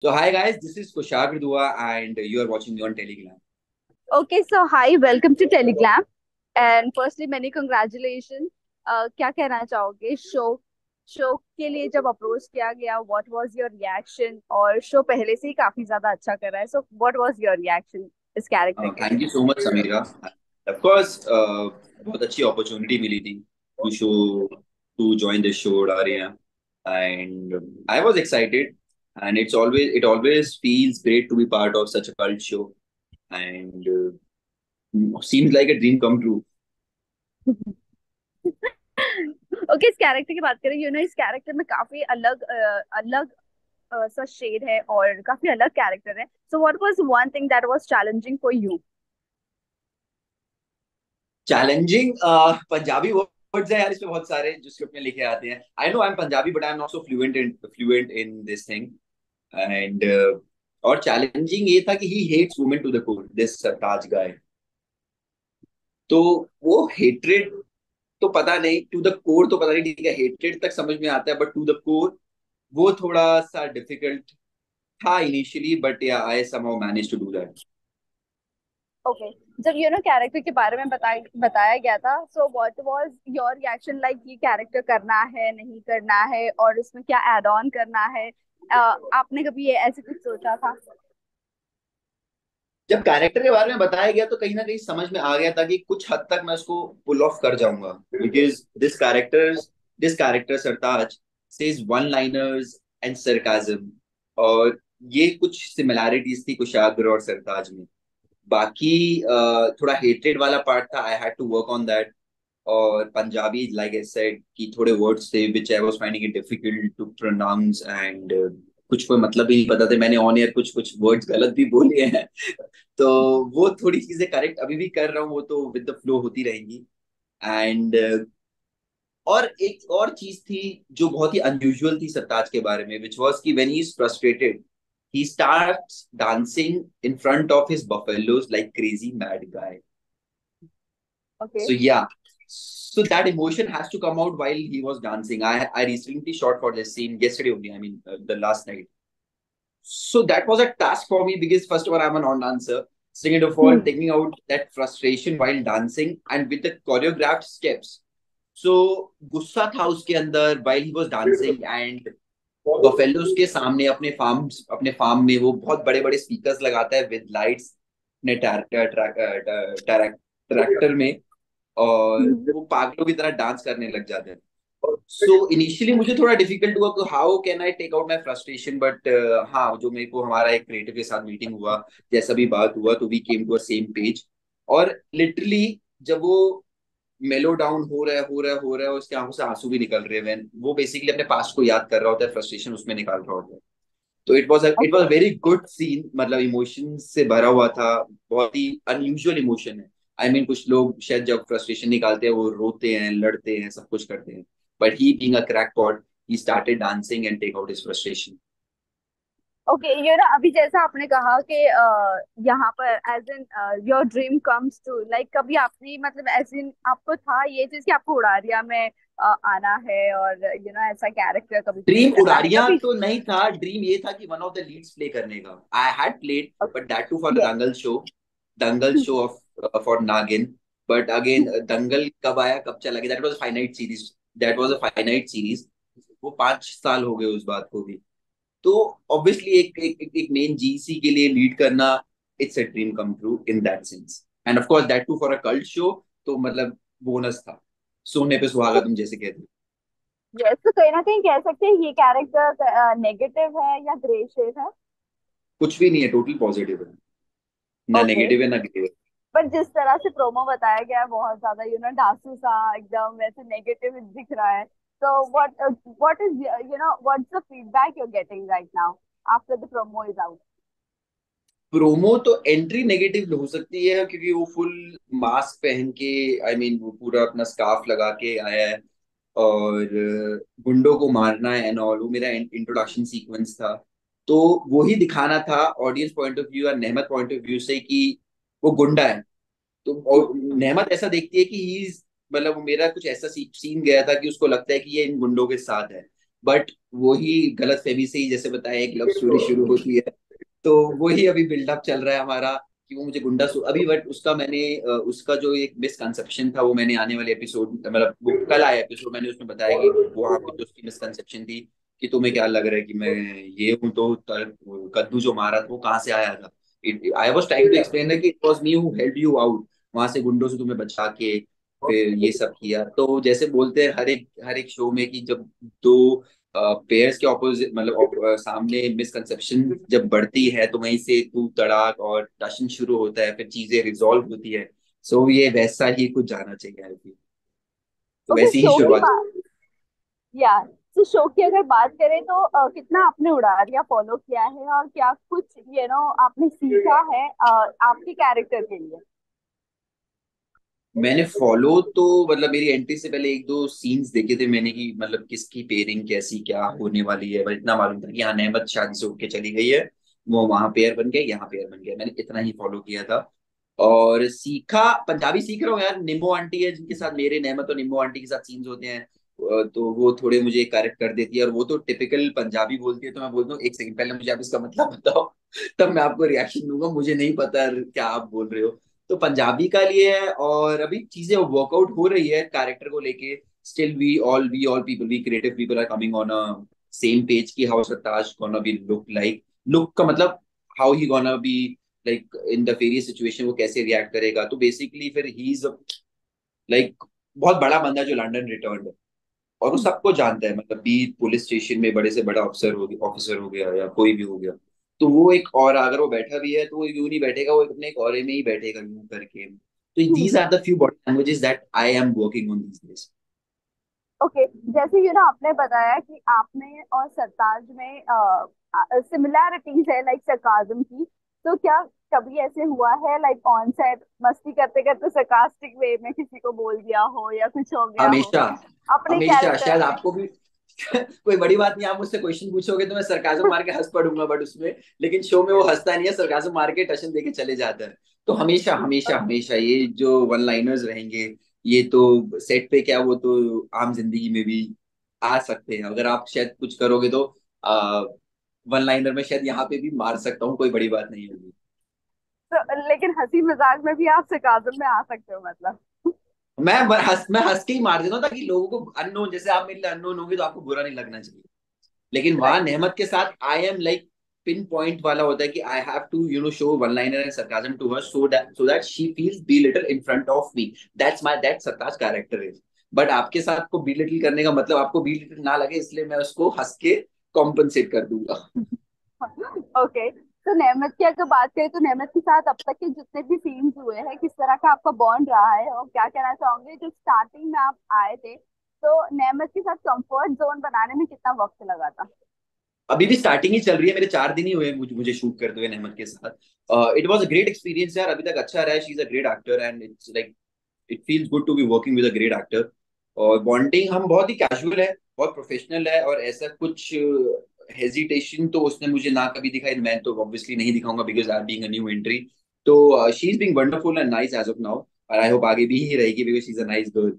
So hi guys, this is Kushagra Dua and you are watching me on Telegram. Okay, so hi, welcome to Telegram. And firstly, many congratulations. क्या कहना चाहोगे show के लिए जब approach किया गया, what was your reaction? और show पहले से ही काफी ज्यादा अच्छा कर रहा है, सो व्हाट वाज योर रिएक्शन इस कैरेक्टर के लिए? Thank you so much, Samira. Of course, बहुत अच्छी opportunity मिली थी to show to join this show Daria, and I was excited. And it always feels great to be part of such a cult show, and seems like a dream come true. Okay, इस character की बात करें, इस character में काफी अलग अलग सा शेड है और काफी अलग कैरेक्टर है। सो what was one thing that was challenging for you? Challenging Punjabi words है यार इसमें बहुत सारे जो स्क्रिप्ट में लिखे आते हैं. I know I'm Punjabi, but I'm not so fluent in this thing. And और चैलेंजिंग ये था कि he hates women to the core this Sartaj guy. तो वो हेट्रेड तो पता नहीं, टू द कोर तो पता नहीं, ठीक है हेट्रेड तक समझ में आता है, बट टू द कोर वो थोड़ा सा डिफिकल्ट था initially, but yeah I somehow manage to do that. Okay, जब कैरेक्टर के बारे में बताया गया था, so what was your reaction? Like ये कैरेक्टर करना है, नहीं करना है, और इसमें क्या ऐड ऑन करना है? आपने कभी ये ऐसे कुछ सोचा था? जब कैरेक्टर के बारे में बताया गया तो कहीं ना कहीं समझ में आ गया था कि कुछ हद तक मैं उसको पुल ऑफ कर जाऊंगा, because this character Sartaj says one liners and sarcasm. और ये कुछ सिमिलैरिटीज थी कुशाग्र और सरताज में. बाकी थोड़ा हेटेड वाला पार्ट था, I had to work on that. और पंजाबी लाइक आई सेड कि थोड़े वर्ड्स थे which I was finding it difficult to pronounce, and कुछ कोई मतलब ही नहीं पता थे. मैंने ऑन एयर कुछ कुछ वर्ड्स गलत भी बोले हैं. तो वो थोड़ी चीजें करेक्ट अभी भी कर रहा हूँ, वो तो विद द फ्लो होती रहेंगी. एंड और एक और चीज थी जो बहुत ही अनयूजुअल थी सरताज के बारे में, विच वॉज कि when he is frustrated he starts dancing in front of his buffaloes like crazy mad guy. Okay. So yeah, so that emotion has to come out while he was dancing. I recently shot for this scene yesterday only. I mean, the last night. So that was a task for me because first of all, I'm a non-dancer. Second of all, hmm. taking out that frustration while dancing and with the choreographed steps. So गुस्सा था उसके अंदर while he was dancing, and buffaloes के सामने अपने farm में वो बहुत बड़े बड़े स्पीकर्स लगाता है विद लाइट्स अपने ट्रैक्टर में. और हम्म। वो पागलों की तरह डांस करने लग जाते हैं. सो इनिशियली मुझे थोड़ा डिफिकल्ट हुआ कि how can I take out my frustration, but हाँ, जो मेरे को हमारा एक क्रिएटिव के साथ मीटिंग हुआ, जैसा भी बात हुआ, तो we came to a same page. और लिटरली जब वो मेलो डाउन हो रहा है उसके आंखों से आंसू भी निकल रहे हैं, वो बेसिकली अपने पास्ट को याद कर रहा होता है, फ्रस्ट्रेशन उसमें निकाल रहा होता है. तो it was okay. Very good scene, मतलब इमोशन से भरा हुआ था. बहुत ही अनयूजुअल इमोशन है. आई मीन कुछ लोग शायद जब फ्रस्ट्रेशन निकालते हैं वो रोते हैं, लड़ते हैं, सब कुछ करते हैं. But he being a crackpot, he started dancing and take out his frustration. Okay, अभी जैसा आपने कहा कि यहाँ पर as in your dream comes to, like कभी आपने मतलब एज इन आपको था ये चीज कि आपको उड़ारिया में आना है और ऐसा कैरेक्टर कभी प्ले ड्रीम करना है उड़ारियां कभी? तो नहीं था, ड्रीम ये था कि one of the leads play करने का. I had played, but that too for the yes. Dangal show of for Naagin. But again Dangal कब आया कब चला गया, that was a finite series. वो 5 साल हो गए उस बात को भी. तो ऑब्वियसली एक मेन जीसी के लिए लीड करना, it's a dream come true in that sense. And of course that too for a cult show, तो मतलब बोनस था. सोने पे सुहागा तुम जैसे कहते हो. यस, तो कहीं ना कहीं कह सकते हैं ये कैरेक्टर नेगेटिव है या ग्रे शेड है? कुछ भी नहीं है, टोटल पॉजिटिव है. ना ओके। नेगेटिव है ना गिव है. पर जिस तरह से प्रोमो बताया गया है बहुत ज्यादा डांसू सा एकदम वैसे नेगेटिव दिख रहा है। तो what is what's the feedback you are getting right now after the promo is out? Promo तो एंट्री नेगेटिव हो सकती है क्योंकि वो फुल मास्क पहन के, आई मीन वो पूरा अपना स्कार्फ लगा के आया है, और गुंडों को मारना है एंड ऑल. वो मेरा इंट्रोडक्शन सीक्वेंस था. तो वो ही दिखाना था ऑडियंस पॉइंट ऑफ व्यू और नेहमत पॉइंट ऑफ व्यू से कि वो गुंडा है. तो नेहमत ऐसा देखती है कि ही मतलब वो मेरा कुछ ऐसा सीन गया था कि उसको लगता है कि ये इन गुंडों के साथ है. बट वही गलत फहमी से ही, जैसे बताया, एक लव स्टोरी शुरू होती है। तो वही अभी बिल्डअप चल रहा है हमारा कि वो मुझे अभी, बट उसका मैंने उसका जो एक मिसकंसेप्शन था वो मैंने आने वाले एपिसोड, मतलब वो कल आया एपिसोड, मैंने उसमें बताया कि वहां पे जो उसकी मिसकंसेप्शन थी कि तुम्हें क्या लग रहा है कि मैं ये हूं, तो कद्दू जो मारा था वो कहाँ से आया था। I was trying to explain कि it was me who help you out, वहां से गुंडों से तुम्हें बचा के फिर ये सब किया। तो जैसे बोलते हैं हर एक शो में कि जब दो पेयर्स के ऑपोजिट, मतलब सामने मिसकंसेप्शन जब बढ़ती है तो वहीं से तू तड़ाक और टशन शुरू होता है, फिर चीजें रिजॉल्व होती है। सो ये वैसा ही कुछ जाना चाहिए आई थिंक। तो ओके, वैसी ही शो की शुरुआत। बात, या तो शो की अगर बात करें तो कितना आपने उड़ारिया फॉलो किया है और क्या कुछ आपने सीखा है आपके कैरेक्टर के लिए? मैंने फॉलो तो, मतलब मेरी एंट्री से पहले एक दो सीन्स देखे थे मैंने कि मतलब किसकी पेयरिंग कैसी क्या होने वाली है, बस इतना मालूम था कि हाँ नेमत शादी से उठ के चली गई है, वो वहां पेयर बन गए यहाँ पेयर बन गया, मैंने इतना ही फॉलो किया था। और सीखा, पंजाबी सीख रहा हूँ यार। निम्मो आंटी है जिनके साथ मेरे, नेमत और निम्मो आंटी के साथ सीन्स होते हैं, तो वो थोड़े मुझे करेक्ट कर देती है, और वो तो टिपिकल पंजाबी बोलती है, तो मैं बोलता हूँ एक सेकंड पहले मुझे आप इसका मतलब बताओ तब मैं आपको रिएक्शन दूंगा, मुझे नहीं पता क्या आप बोल रहे हो। तो पंजाबी का लिए है, और अभी चीजें वर्कआउट हो रही है कैरेक्टर को लेके। Still we all people, we creative people are coming on a same page की how Sartaj gonna be look like. Look का मतलब how he gonna be like in the various situation, वो कैसे रिएक्ट करेगा। तो बेसिकली फिर ही इज लाइक बहुत बड़ा बंदा जो लंदन रिटर्न है, और वो सबको जानता है, मतलब बी पुलिस स्टेशन में बड़े से बड़ा ऑफिसर हो गया या कोई भी हो गया, तो वो एक, और अगर वो बैठा भी है तो वो यूं नहीं बैठेगा, वो अपने एक औरे में ही बैठेगा यूं करके। तो these are the few body languages that I am working on these days. Okay, जैसे आपने बताया कि आपने और सरताज में सिमिलैरिटीज है लाइक सरकाजम की, तो क्या कभी ऐसे हुआ है लाइक ऑन सेट मस्ती करते करते सरकास्टिक वे में किसी को बोल दिया हो या कुछ हो गया हो हमेशा, अपने हमेशा, कैरेक्टर शायद में? आपको भी कोई बड़ी बात नहीं, आप मुझसे क्वेश्चन पूछोगे तो मैं सरकाजम मार के हंस पड़ूंगा, बट उसमें, लेकिन शो में वो हंसता नहीं है, सरकाजम मार के टशन देके चले जाता है। तो हमेशा हमेशा हमेशा ये जो वन लाइनर्स रहेंगे, ये तो सेट पे क्या, वो तो आम जिंदगी में भी आ सकते हैं। अगर आप शायद कुछ करोगे तो वन लाइनर में शायद यहाँ पे भी मार सकता हूँ, कोई बड़ी बात नहीं होगी। तो लेकिन हंसी मजाक में भी आप सरकाजम में आ सकते हो मतलब? मैं हंस के ही मार देता हूँ, ताकि लोगों को अननोन, जैसे आप मेरे लिए अननोन होगे तो आपको बुरा नहीं लगना चाहिए। लेकिन वहां राइट। नेमत के साथ I am like pin point वाला होता है कि I have to show one liner and sarcasm to her, so that she feels belittle in front of me. That Sartaj character is. But आपके साथ को बी लिटिल करने का मतलब आपको बी लिटिल ना लगे, इसलिए मैं उसको हंस के कॉम्पनसेट कर दूंगा। ओके, तो नेमत की अगर बात करें तो नेमत के साथ अब तक के जितने भी सीन्स हुए हैं किस तरह का आपका बॉन्ड रहा है और क्या कहना चाहोगे जो स्टार्टिंग में आप आए थे तो नेमत के साथ कंफर्ट जोन बनाने में कितना वक्त लगा था? अभी भी स्टार्टिंग ही चल रही है, मेरे 4 दिन ही हुए मुझे शूट करते हुए नेमत के साथ। It was a great experience यार, अभी तक अच्छा रहा है। She is a great actor and it's like it feels good to be working with a great actor. और बॉन्डिंग हम बहुत ही कैजुअल है, बहुत प्रोफेशनल है, और ऐसा कुछ हेजिटेशन तो उसने मुझे ना कभी दिखाई, मैं तो ऑब्वियसली नहीं दिखाऊंगा because I being a new entry. तो she is being wonderful and nice as of now, और आई होप आगे भी ही रहेगी because she is a nice girl.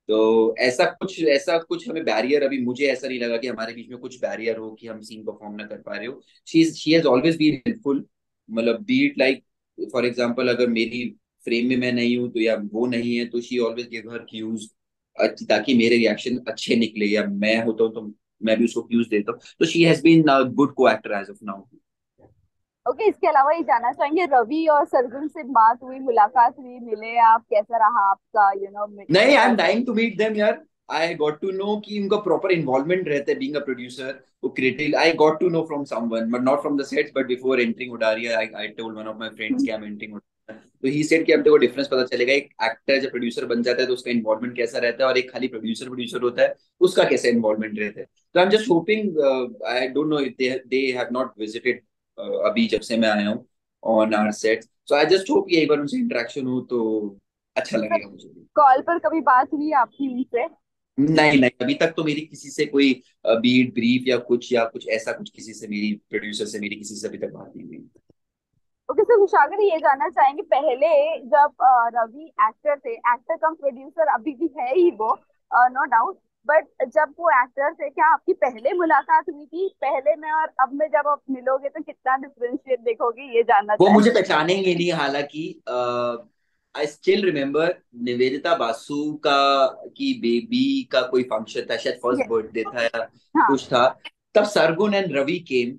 तो ऐसा कुछ हमें बैरियर, अभी मुझे ऐसा नहीं लगा कि हमारे बीच में कुछ बैरियर हो कि हम सीन परफॉर्म ना कर पा रहे हो। She has always been helpful, मतलब बीट लाइक, फॉर एग्जांपल अगर मेरी फ्रेम में मैं नहीं हूँ तो, या वो नहीं है तो, she always give her cues, ताकि मेरे रिएक्शन अच्छे निकले, या मैं होता हूँ तो मैं भी उसको क्यूज देता हूँ। तो she has been good co actor as of now. Okay, इसके अलावा ये जानना चाहेंगे रवि और सरगुन से बात हुई, मुलाकात हुई, मिले आप, कैसा रहा आपका नहीं, I am first? Dying to meet them यार। आई गॉट टू नो कि उनका प्रॉपर इन्वॉल्वमेंट रहता है बीइंग अ प्रोड्यूसर, वो creative. I got to know from someone but not from the sets, but before entering Udaariyaan I told one of my friends कि I am entering Udaariyan, तो he said कि अब देखो difference पता चलेगा, एक एक्टर जब प्रोड्यूसर बन जाता है तो उसका इन्वॉल्वमेंट कैसा रहता है, और एक खाली प्रोड्यूसर प्रोड्यूसर होता है उसका कैसा इन्वॉल्वमेंट रहता है। तो I am just hoping, I don't know if they have not visited अभी जब से मैं आया हूँ on our set, so I just hope कि एक बार उनसे इंटरेक्शन हो तो अच्छा लगेगा मुझे भी। कॉल पर कभी बात हुई आपकी उनसे? नहीं नहीं, अभी तक तो मेरी किसी से कोई बीट ब्रीफ या कुछ ऐसा कुछ किसी से, मेरी प्रोड्यूसर से मेरी किसी से अभी तक बात नहीं हुई। ओके, तो कुशागर ये जानना चाहेंगे पहले जब रवि एक्टर थे, एक्टर कम प्रोड्यूसर अभी भी है ही वो, नो डाउट, बट जब वो एक्टर थे, क्या आपकी पहले मुलाकात हुई थी पहले में, और अब में जब आप मिलोगे तो कितना डिफरेंशिएट देखोगे, ये जानना वो चाहे। मुझे पहचानेंगे नहीं, हालांकि I still remember Nivedita Basu का की बेबी का कोई फंक्शन था, शायद फर्स्ट Yes. बर्थडे था या हाँ। कुछ था। तब सरगुन एंड रवि केम,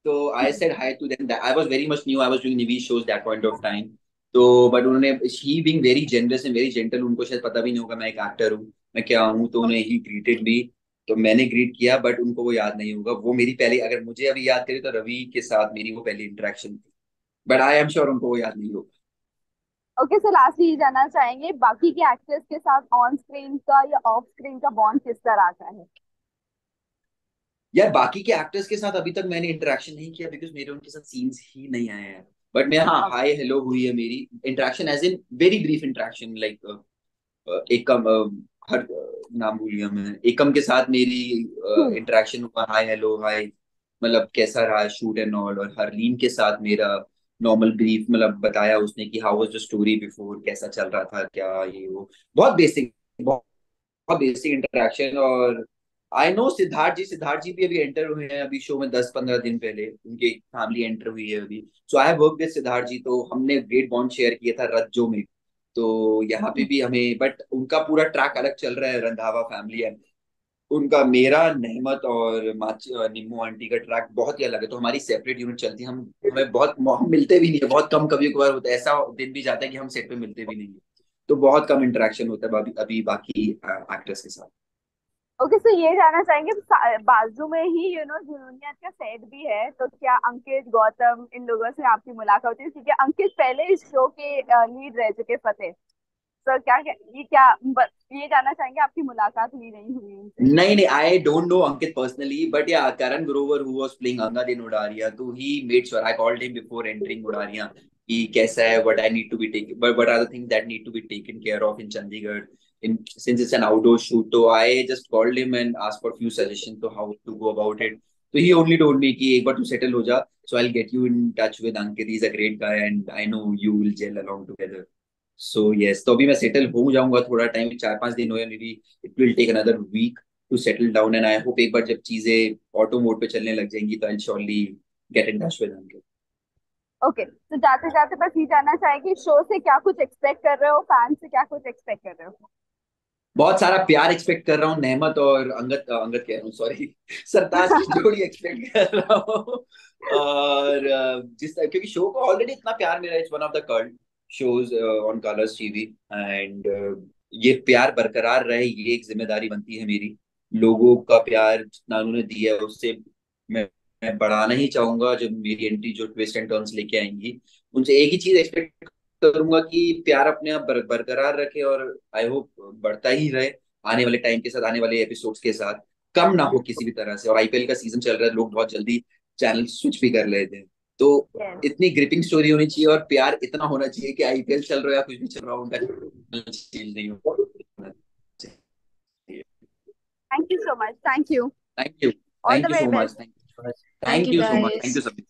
तो I hmm. Said hi to them. I was very much new, I was doing निवी shows that point of time. तो बट उन्होंने, he being very generous and very gentle, उनको शायद पता भी नहीं होगा मैं एक एक्टर हूँ, मैं क्या हूँ, तो उन्हें ही ग्रीटेड मी। तो मैंने ग्रीट किया, बट उनको वो याद नहीं होगा। वो मेरी पहली, अगर मुझे अभी याद करें तो रवि के साथ मेरी वो पहली इंटरेक्शन थी, बट आई एम श्योर उनको वो याद नहीं होगा। ओके, सो लास्टली ये जानना चाहेंगे बाकी के एक्टर्स के साथ ऑन स्क्रीन का या ऑफ स्क्रीन का बॉन्ड किस तरह का है। यार बाकी के एक्टर्स के साथ अभी तक मैंने इंटरेक्शन नहीं किया, बिकॉज मेरे उनके साथ सीन्स ही नहीं आए हैं। बट मैं, हाँ, हाय हेलो हुई है मेरी interaction, as in very brief interaction, like एकम, हर नाम भूल गया मैं, एकम के साथ मेरी हम्म। इंटरेक्शन हुआ, हाय हेलो हाय, मतलब कैसा रहा शूट एंड ऑल। और हरलीन के साथ मेरा नॉर्मल ब्रीफ, मतलब बताया उसने कि how was the story before, कैसा चल रहा था, क्या ये वो, बहुत बेसिक, बहुत बेसिक इंटरेक्शन। और आई नो सिद्धार्थ जी भी अभी एंटर हुए हैं अभी शो में, 10-15 दिन पहले उनकी फैमिली एंटर हुई है अभी। So I have work with Siddharth ji, तो हमने ग्रेट बॉन्ड शेयर किया था रज्जो में। तो यहाँ पे भी हमें, बट उनका पूरा ट्रैक अलग चल रहा है, रंधावा फैमिली है उनका। मेरा नहमत और निम्मो आंटी का ट्रैक बहुत ही अलग है, तो हमारी सेपरेट यूनिट चलती है। हमें बहुत, हम मिलते भी नहीं है, बहुत कम, कभी कभार होता है ऐसा दिन भी जाता है कि हम सेट पे मिलते भी नहीं है। तो बहुत कम इंटरेक्शन होता है अभी अभी बाकी एक्टर्स के साथ। ओके, सो ये जानना चाहेंगे बाजू में ही जुनूनियत का सेट भी है, तो क्या अंकित, गौतम, इन लोगों से आपकी मुलाकात होती है, क्योंकि अंकित पहले इस शो के लीड रह चुके फतेह। सर ये जानना चाहेंगे आपकी मुलाकात हुई नहीं हुई उनसे। नहीं नहीं, I don't know Ankit personally, but yeah Karan Grover who was playing Angad in Udaariyaan, तो he made sure I called him before entering Udaariyaan कि कैसा है, what I need to be taken, but what are the things that need to be taken care of in Chandigarh, in since it's an outdoor shoot. So I just called him and asked for a few suggestions to how to go about it. So he only told me कि एक बार तू settle हो जा, so I'll get you in touch with Ankit. He's a great guy and I know you will gel along together. So yes, तो अभी मैं settle हो जाऊंगा, थोड़ा टाइम, 4-5 दिन हुए, maybe it will take another week to settle down, and I hope एक बार जब चीजें ऑटो मोड पे चलने लग जाएंगी तो I surely get in touch with Ankit. Okay, तो जाते जाते बस ये जानना चाहेंगे शो से क्या कुछ एक्सपेक्ट कर रहे हो, फैन से क्या कुछ एक्सपेक्ट कर रहे हो। बहुत सारा प्यार एक्सपेक्ट कर रहा हूँ, नहमत और अंगद, अंगद कह रहा हूँ सॉरी, सरताज की जोड़ी एक्सपेक्ट कर रहा हूँ। और जिस, क्योंकि शो को ऑलरेडी इतना प्यार मिला है, it's one of the cult shows on Colors TV, and ये प्यार बरकरार रहे, ये एक जिम्मेदारी बनती है मेरी। लोगों का प्यार जितना उन्होंने दिया है उससे मैं मैं बढ़ाना ही चाहूंगा। जब मेरी एंट्री जो ट्विस्ट एंड टर्न्स लेके आएंगी, उनसे एक ही चीज एक्सपेक्ट करूंगा कि प्यार अपने आप बरकरार रखे, और आई होप बढ़ता ही रहे आने वाले टाइम के साथ, आने वाले एपिसोड्स के साथ, कम ना हो किसी भी तरह से। और आईपीएल का सीजन चल रहा है, लोग बहुत जल्दी चैनल स्विच भी कर लेते हैं, तो यस। इतनी ग्रिपिंग स्टोरी होनी चाहिए और प्यार इतना होना चाहिए कि आईपीएल चल रहा है या कुछ भी चल रहा हो, उनका चेंज नहीं होना चाहिए। Thank you so much, thank you. Thank you, all the thank you very so best. Much, thank thank you you so much, thank guys. You so much.